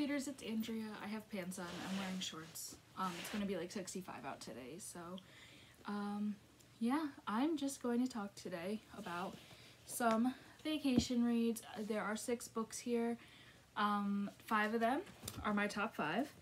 readers, it's Andrea. I have pants on. I'm wearing shorts. It's gonna be like 65 out today, so yeah, I'm just going to talk today about some vacation reads. There are 6 books here. 5 of them are my top 5,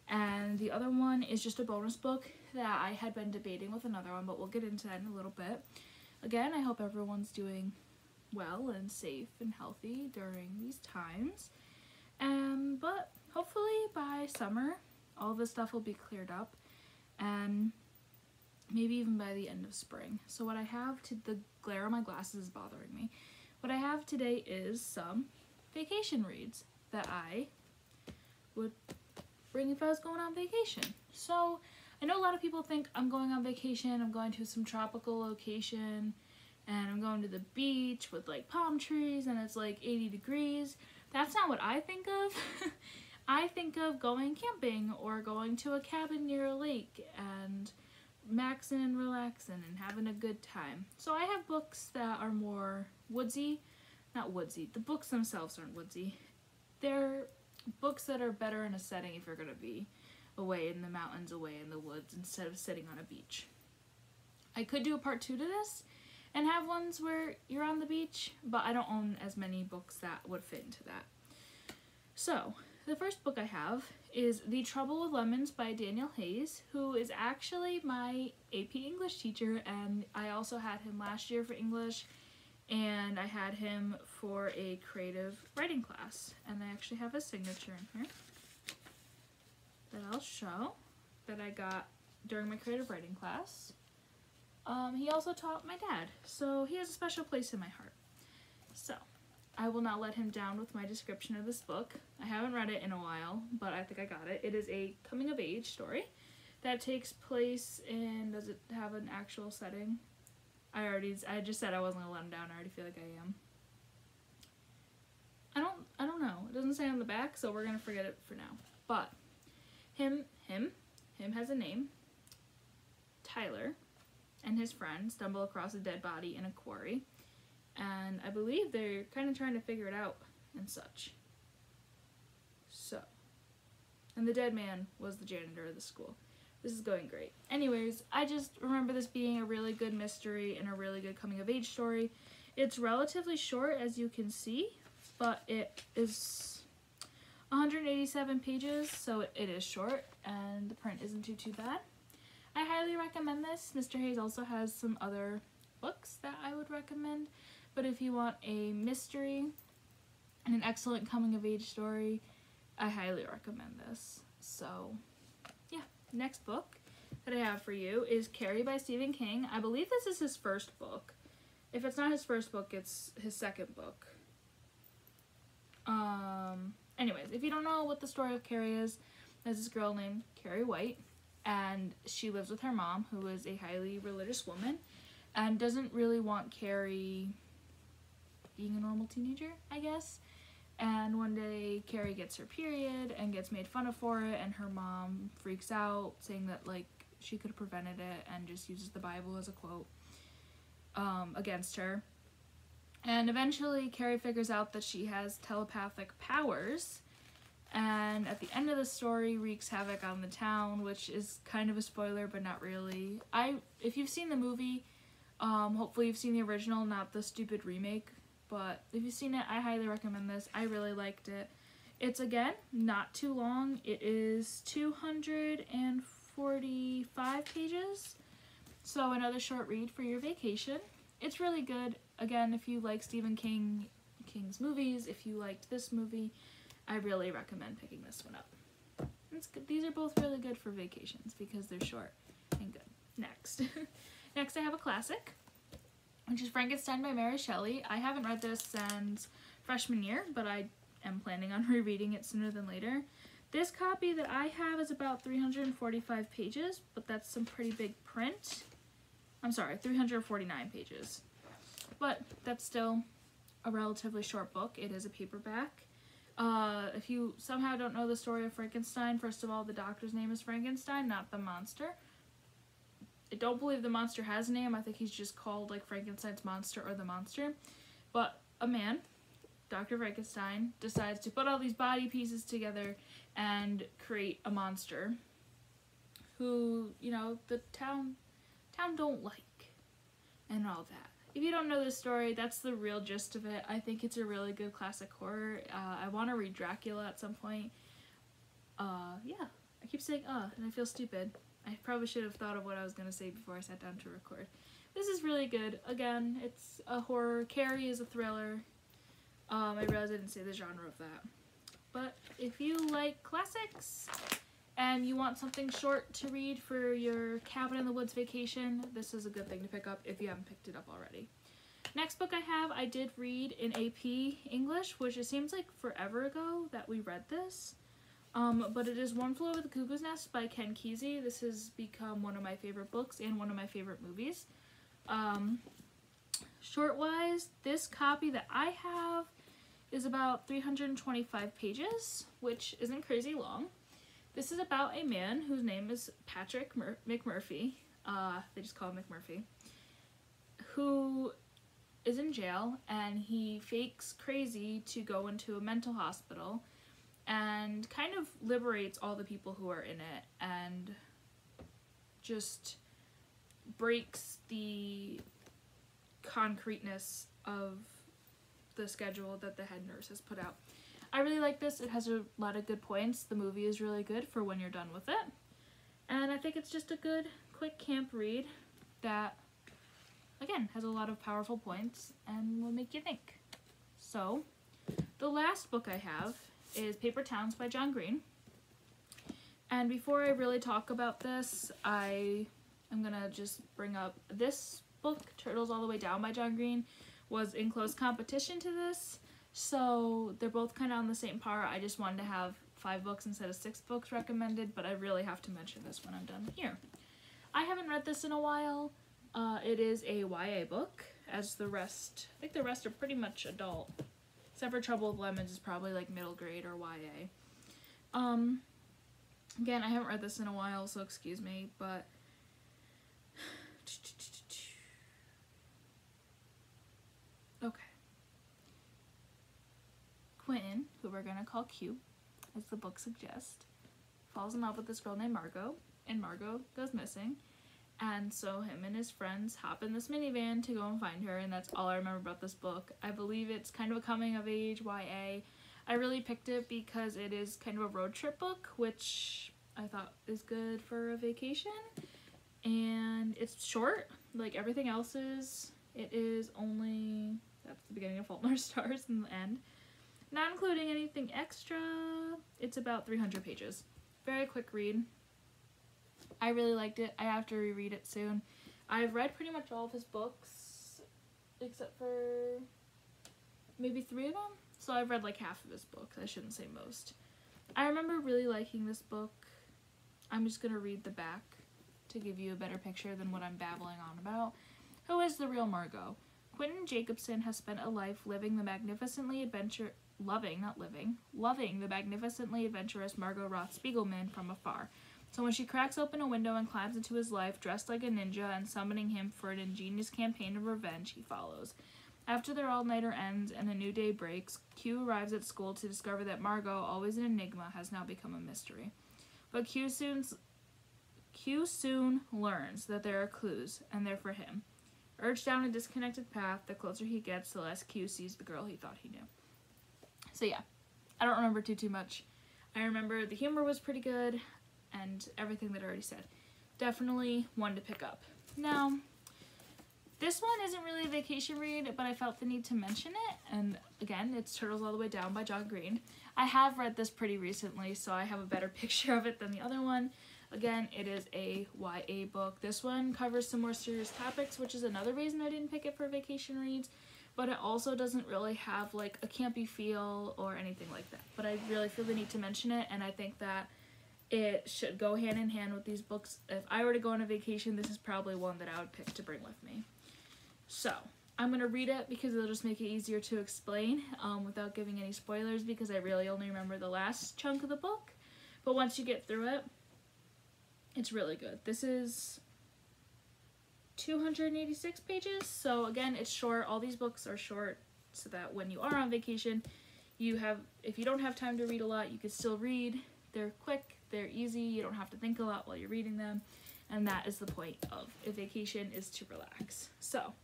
and the other one is just a bonus book that I had been debating with another one, but we'll get into that in a little bit. Again, I hope everyone's doing well and safe and healthy during these times. But hopefully by summer, all this stuff will be cleared up, and maybe even by the end of spring. So what I have the glare on my glasses is bothering me. What I have today is some vacation reads that I would bring if I was going on vacation. So I know a lot of people think I'm going on vacation, I'm going to some tropical location, and I'm going to the beach with like palm trees and it's like 80 degrees. That's not what I think of. I think of going camping or going to a cabin near a lake and maxing and relaxing and having a good time. So I have books that are more woodsy. Not woodsy. The books themselves aren't woodsy. They're books that are better in a setting if you're going to be away in the mountains, away in the woods, instead of sitting on a beach. I could do a part 2 to this and have ones where you're on the beach, but I don't own as many books that would fit into that. So, the first book I have is The Trouble with Lemons by Daniel Hayes, who is actually my AP English teacher, and I also had him last year for English, and I had him for a creative writing class, and I actually have his signature in here that I'll show that I got during my creative writing class. He also taught my dad, so he has a special place in my heart. So, I will not let him down with my description of this book. I haven't read it in a while, but I think I got it. It is a coming-of-age story that takes place in, does it have an actual setting? I just said I wasn't gonna let him down. I already feel like I am. I don't know. It doesn't say on the back, so we're gonna forget it for now. But him has a name. Tyler and his friend stumble across a dead body in a quarry, and I believe they're kind of trying to figure it out and such. So, and the dead man was the janitor of the school. This is going great. Anyways, I just remember this being a really good mystery and a really good coming-of-age story. It's relatively short, as you can see, but it is 187 pages, so it is short, and the print isn't too bad. I highly recommend this. Mr. Hayes also has some other books that I would recommend, but if you want a mystery and an excellent coming-of-age story, I highly recommend this. So, yeah. Next book that I have for you is Carrie by Stephen King. I believe this is his first book. If it's not his first book, it's his second book. Anyways, if you don't know what the story of Carrie is, there's this girl named Carrie White, and she lives with her mom, who is a highly religious woman, and doesn't really want Carrie being a normal teenager, I guess. And one day, Carrie gets her period and gets made fun of for it, and her mom freaks out, saying that, like, she could have prevented it, and just uses the Bible as a quote against her. And eventually, Carrie figures out that she has telepathic powers, and at the end of the story, wreaks havoc on the town, which is kind of a spoiler, but not really. If you've seen the movie, hopefully you've seen the original, not the stupid remake. But if you've seen it, I highly recommend this. I really liked it. It's, again, not too long. It is 245 pages. So another short read for your vacation. It's really good. Again, if you like Stephen King's movies, if you liked this movie, I really recommend picking this one up. It's good. These are both really good for vacations because they're short and good. Next. Next I have a classic, which is Frankenstein by Mary Shelley. I haven't read this since freshman year, but I am planning on rereading it sooner than later. This copy that I have is about 345 pages, but that's some pretty big print. I'm sorry, 349 pages. But that's still a relatively short book. It is a paperback. If you somehow don't know the story of Frankenstein, first of all, the doctor's name is Frankenstein, not the monster. I don't believe the monster has a name. I think he's just called like Frankenstein's monster or the monster. But a man Dr. Frankenstein, decides to put all these body pieces together and create a monster who, you know, the town don't like and all that. If you don't know this story, that's the real gist of it. I think it's a really good classic horror. I want to read Dracula at some point. Yeah, I keep saying and I feel stupid. I probably should have thought of what I was going to say before I sat down to record. This is really good. Again, it's a horror. Carrie is a thriller. I realized I didn't say the genre of that. But if you like classics and you want something short to read for your cabin in the woods vacation, this is a good thing to pick up if you haven't picked it up already. Next book I did read in AP English, which it seems like forever ago that we read this. But it is One Flew Over the Cuckoo's Nest by Ken Kesey. This has become one of my favorite books and one of my favorite movies. Short-wise, this copy that I have is about 325 pages, which isn't crazy long. This is about a man whose name is Patrick McMurphy. They just call him McMurphy, who is in jail, and he fakes crazy to go into a mental hospital and kind of liberates all the people who are in it and just breaks the concreteness of the schedule that the head nurse has put out. I really like this. It has a lot of good points. The movie is really good for when you're done with it. And I think it's just a good, quick camp read that, again, has a lot of powerful points and will make you think. So, the last book I have is Paper Towns by John Green. And before I really talk about this, I am gonna just bring up this book, Turtles All the Way Down by John Green, was in close competition to this. So they're both kind of on the same par. I just wanted to have 5 books instead of 6 books recommended, but I really have to mention this when I'm done here. I haven't read this in a while. It is a YA book, as the rest, I think the rest are pretty much adult. Except for Trouble with Lemons is probably like middle grade or YA. Again, I haven't read this in a while, so excuse me, but okay. Quentin, who we're gonna call Q, as the book suggests, falls in love with this girl named Margo, and Margo goes missing. And so him and his friends hop in this minivan to go and find her, and that's all I remember about this book. I believe it's kind of a coming-of-age YA. I really picked it because it is kind of a road trip book, which I thought is good for a vacation. And it's short, like everything else is. It is only, that's the beginning of Fault in Our Stars in the end. Not including anything extra. It's about 300 pages. Very quick read. I really liked it. I have to reread it soon. I've read pretty much all of his books, except for maybe 3 of them. So I've read like half of his books. I shouldn't say most. I remember really liking this book. I'm just going to read the back to give you a better picture than what I'm babbling on about. Who is the real Margo? Quentin Jacobson has spent a life living the magnificently loving the magnificently adventurous Margo Roth Spiegelman from afar. So when she cracks open a window and climbs into his life, dressed like a ninja and summoning him for an ingenious campaign of revenge, he follows. After their all-nighter ends and a new day breaks, Q arrives at school to discover that Margo, always an enigma, has now become a mystery. But Q soon learns that there are clues, and they're for him. Urged down a disconnected path, the closer he gets, the less Q sees the girl he thought he knew. So yeah, I don't remember too much. I remember the humor was pretty good, and everything that I already said. Definitely one to pick up. Now, this one isn't really a vacation read, but I felt the need to mention it, and again, it's Turtles All the Way Down by John Green. I have read this pretty recently, so I have a better picture of it than the other one. Again, it is a YA book. This one covers some more serious topics, which is another reason I didn't pick it for vacation reads, but it also doesn't really have like a campy feel or anything like that. But I really feel the need to mention it, and I think that it should go hand in hand with these books. If I were to go on a vacation, this is probably one that I would pick to bring with me. So, I'm going to read it because it'll just make it easier to explain without giving any spoilers, because I really only remember the last chunk of the book. But once you get through it, it's really good. This is 286 pages, so again, it's short. All these books are short. so that when you are on vacation, if you don't have time to read a lot, you can still read. They're quick, they're easy, you don't have to think a lot while you're reading them, and that is the point of a vacation, is to relax. So,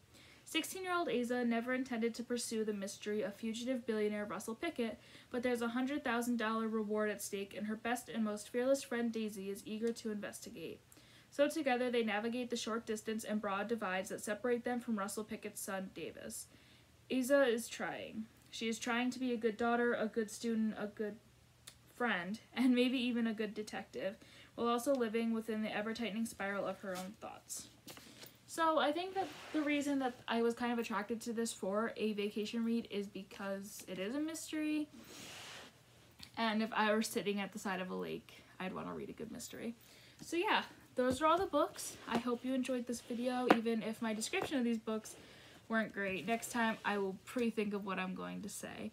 16-year-old Asa never intended to pursue the mystery of fugitive billionaire Russell Pickett, but there's a $100,000 reward at stake, and her best and most fearless friend Daisy is eager to investigate. So together they navigate the short distance and broad divides that separate them from Russell Pickett's son, Davis. Asa is trying. She is trying to be a good daughter, a good student, a good friend, and maybe even a good detective, while also living within the ever-tightening spiral of her own thoughts. So I think that the reason that I was kind of attracted to this for a vacation read is because it is a mystery, and if I were sitting at the side of a lake, I'd want to read a good mystery. So yeah, those are all the books. I hope you enjoyed this video, even if my description of these books weren't great. Next time I will pre-think of what I'm going to say.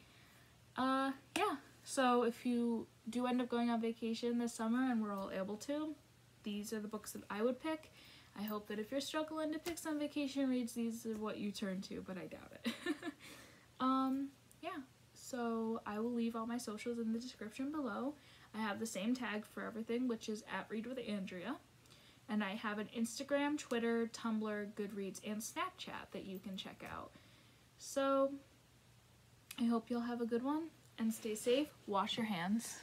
Yeah, so if you do end up going on vacation this summer and we're all able to, these are the books that I would pick. I hope that if you're struggling to pick some vacation reads, these are what you turn to, but I doubt it. Yeah, so I will leave all my socials in the description below. I have the same tag for everything, which is @ReadWithAndrea. And I have an Instagram, Twitter, Tumblr, Goodreads, and Snapchat that you can check out. So, I hope you'll have a good one, and stay safe, wash your hands.